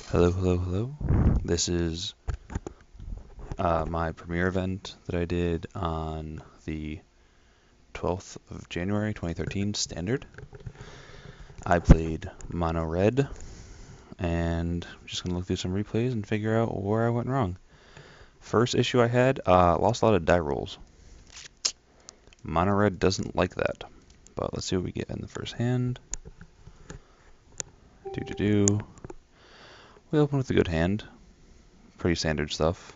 Hello, hello, hello. This is my premiere event that I did on the 12th of January 2013 Standard. I played Mono Red, and I'm just going to look through some replays and figure out where I went wrong. First issue I had, lost a lot of die rolls. Mono Red doesn't like that, but let's see what we get in the first hand. We open with a good hand. Pretty standard stuff.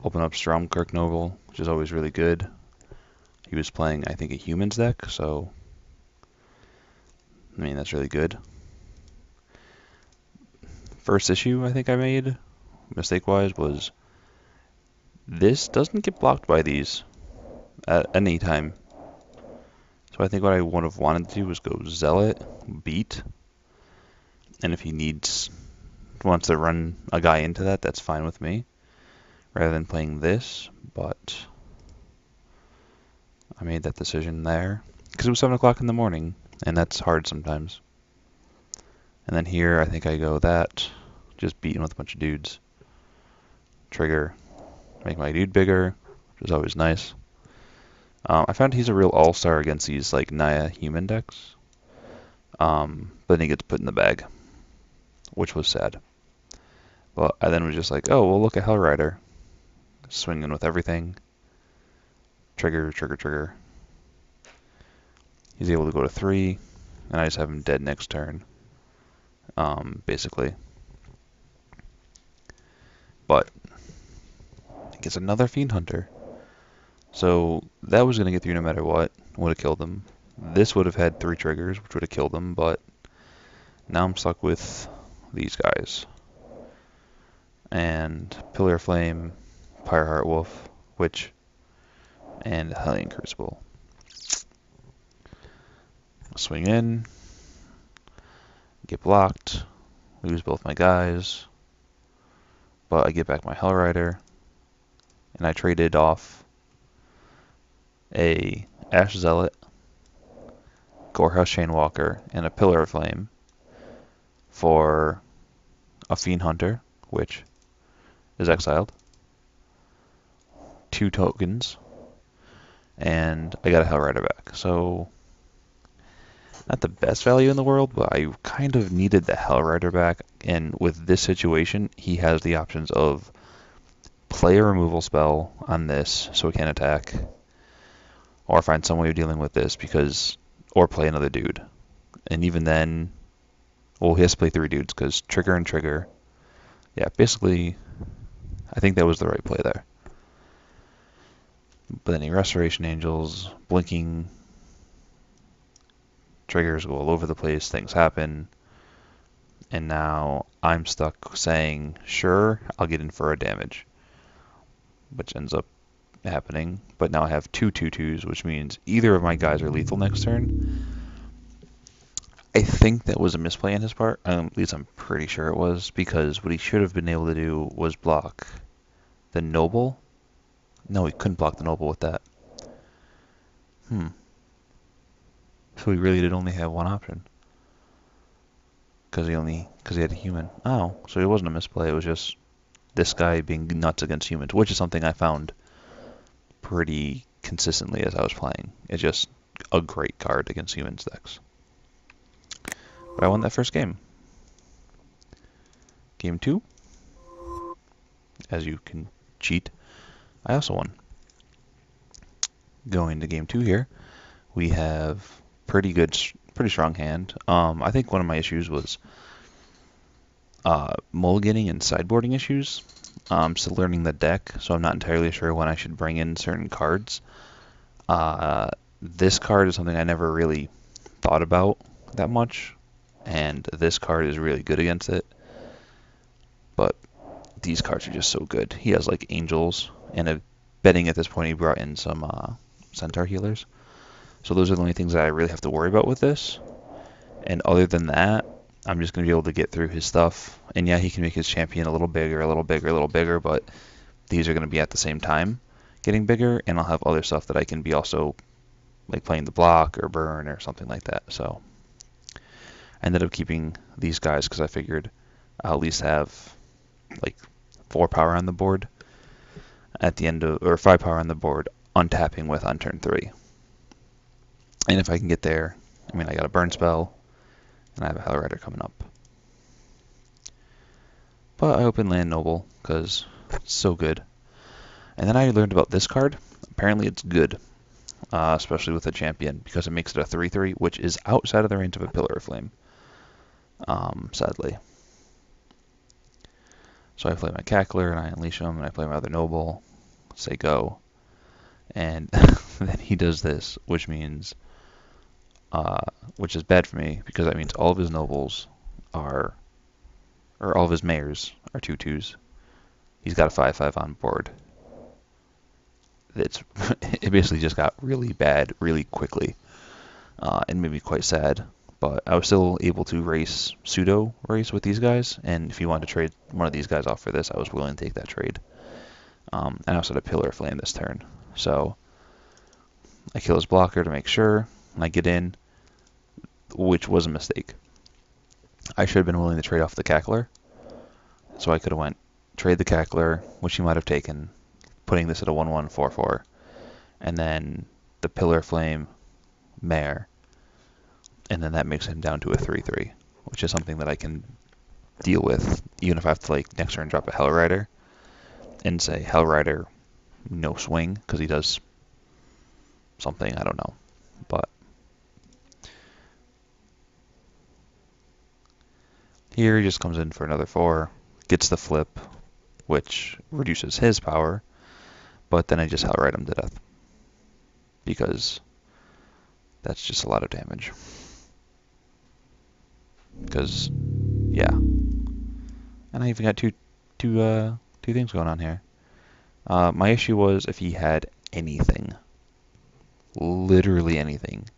Open up Strom Kirknoble, which is always really good. He was playing, I think, a humans deck, so I mean that's really good. First issue I think I made, mistake-wise, was this doesn't get blocked by these at any time. So I think what I would have wanted to do was go Zealot, Beat, and if he wants to run a guy into that, that's fine with me, rather than playing this, but I made that decision there, because it was 7 o'clock in the morning, and that's hard sometimes. And then here, I think I go that, just beating with a bunch of dudes. Trigger, make my dude bigger, which is always nice. I found he's a real all-star against these like Naya human decks. But then he gets put in the bag, which was sad. But I then was just like, oh, well, look at Hellrider. Swinging with everything. Trigger, trigger, trigger. He's able to go to 3, and I just have him dead next turn, basically. But he gets another Fiend Hunter. So that was going to get through no matter what. Would have killed him. This would have had 3 triggers, which would have killed him, but now I'm stuck with these guys. And Pillar of Flame, Pyreheart Wolf, Witch, and Hellion Crucible. Swing in, get blocked, lose both my guys, but I get back my Hellrider, and I traded off a Ash Zealot, Gorehouse Chainwalker, and a Pillar of Flame for a Fiend Hunter, which is exiled, 2 tokens, and I got a Hellrider back. So, not the best value in the world, but I kind of needed the Hellrider back, and with this situation, he has the options of play a removal spell on this so it can't attack, or find some way of dealing with this or play another dude. And even then, well, he has to play 3 dudes because trigger and trigger. Yeah, basically, I think that was the right play there. But then he Restoration Angels, blinking, triggers go all over the place, things happen, and now I'm stuck saying, sure, I'll get in for a damage, which ends up happening. But now I have 2 2/2s, which means either of my guys are lethal next turn. I think that was a misplay on his part. At least I'm pretty sure it was, because what he should have been able to do was block the Noble. No, he couldn't block the Noble with that. So he really did only have one option. Because he had a human. Oh, so it wasn't a misplay. It was just this guy being nuts against humans, which is something I found pretty consistently as I was playing. It's just a great card against humans decks. But I won that first game. Game 2, as you can cheat, I also won. Going to game 2 here, we have pretty strong hand. I think one of my issues was mulliganing and sideboarding issues. Still learning the deck, so I'm not entirely sure when I should bring in certain cards. This card is something I never really thought about that much, and this card is really good against it. But these cards are just so good. He has like Angels, and betting at this point he brought in some Centaur healers. So those are the only things that I really have to worry about with this. And other than that, I'm just going to be able to get through his stuff. And yeah, he can make his champion a little bigger, a little bigger, a little bigger, but these are going to be at the same time getting bigger, and I'll have other stuff that I can be also like playing the block or burn or something like that. So I ended up keeping these guys because I figured I'll at least have like 4 power on the board at the end of, or 5 power on the board, untapping with on turn 3. And if I can get there, I mean, I got a burn spell, and I have a Hell Rider coming up. But I open Land Noble, because it's so good. And then I learned about this card. Apparently it's good, especially with a champion, because it makes it a 3/3, which is outside of the range of a Pillar of Flame, sadly. So I play my Cackler, and I unleash him, and I play my other Noble, say go. And then he does this, which means, which is bad for me, because that means all of his Nobles are, or all of his Mayors are 2/2s. He's got a 5/5 on board. It basically just got really bad really quickly, and made me quite sad. But I was still able to pseudo race with these guys, and if you wanted to trade one of these guys off for this, I was willing to take that trade. And I also had a Pillar of Flame this turn, so I kill his blocker to make sure, and I get in, which was a mistake. I should have been willing to trade off the Cackler, so I could have went trade the Cackler, which he might have taken, putting this at a 1/1/4/4, and then the Pillar of Flame Mare, and then that makes him down to a 3/3, which is something that I can deal with, even if I have to like next turn drop a Hell Rider and say Hell Rider no swing because he does something, I don't know. But here he just comes in for another 4, gets the flip, which reduces his power, but then I just Hell Ride him to death because that's just a lot of damage. Because yeah, and I even got two things going on here. My issue was if he had anything, literally anything,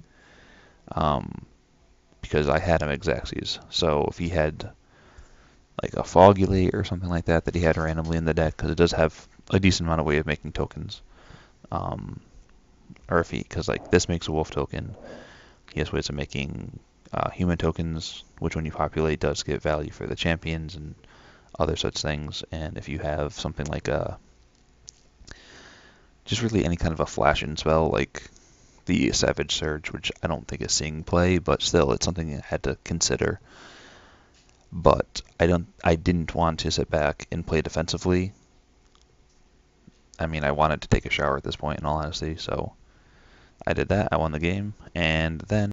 because I had him Xaxes. So if he had like a Fogulate or something like that he had randomly in the deck, because it does have a decent amount of way of making tokens, or if he, because like this makes a wolf token, he has ways of making human tokens, which when you populate does give value for the champions and other such things. And if you have something like just really any kind of a flash-in spell, like the Savage Surge, which I don't think is seeing play, but still, it's something I had to consider. But I didn't want to sit back and play defensively. I mean, I wanted to take a shower at this point, in all honesty, so I did that. I won the game, and then